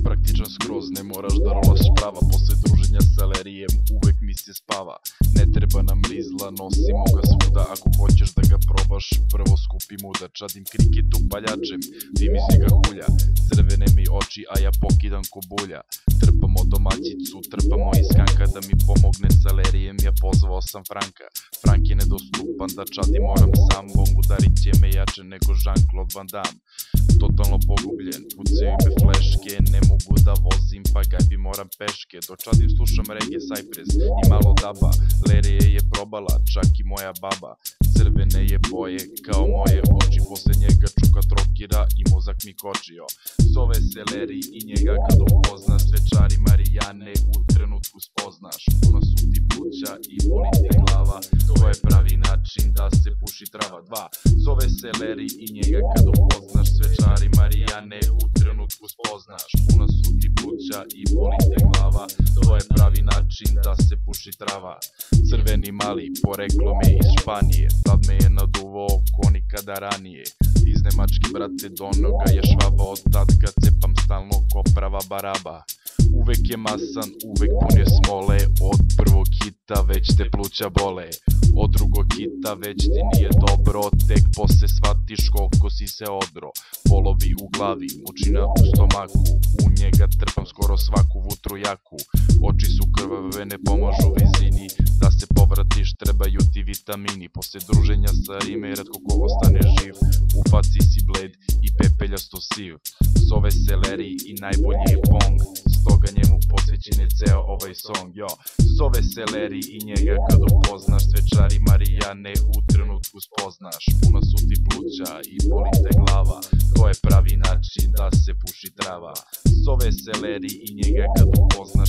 Praktičan skroz, ne moraš da rolaš sprava. Posle druženja s Celerijem uvek mi se spava. Ne treba nam rizla, nosimo ga svuda. Ako hoćeš da ga probaš, prvo skupi muda. Čadim kriketu paljačem, dim iz njega hulja. Crvene mi oči, a ja pokidam ko bulja. Trpamo domaćicu, trpamo iz skanka. Da mi pomogne s Celerijem, ja pozvao sam Franka. Frank je nedostupan, da čadim moram sam. Bong udarit će me jače nego Jean-Claude Van Damme. Totalno pogubljen, pucaju me fleške. Ne mogu da vozim, pa gajbi moram peške. Dočadim slušam reggae, Cypress i malo daba. Lerije je probala, čak i moja baba. Crvene je boje, kao moje oči. Posle njega čuka trokira i mozak mi kočio. Zove se Leri i njega kad upoznaš. Svečari Marijane u trenutku spoznaš. Puna su ti pluća i boli te glava. To je pravi način da se puši trava. 2. Zove se Leri i njega kad upoznaš. Svečari Marijane u trenutku spoznaš. Puna su ti pluća i boli te glava. To je pravi način da se puši trava. Crveni mali, poreklo me iz Španije. Tad me je naduvao ko nikada ranije. Iz Nemačke, brate, do noga je švaba. Od tad ga cepam stalno ko prava baraba. Uvek je masan, uvek pun je smole. Od prvog hita već te pluća bole. Od drugog hita već ti nije dobro. Tek posle shvatiš koliko si se odro. Polovi u glavi, mučina u stomaku. U njega trpam skoro svaku vutru jaku. Oči su krvave, ne pomažu vizini. Da se povratiš trebaju ti vitamini. Posle druženja sa ime retko ko ostane živ. U faci si bled i pepeljasto siv. Zove se Leri i najbolji je Bong. Stoga njemu posvećen je ceo ovaj song, jo. Zove se Leri i njega kad upoznaš. Svečari Marijane u trenutku spoznaš. Puna su ti pluća i boli te glava. To je pravi način da se puši trava. Zove se Leri i njega kad upoznaš.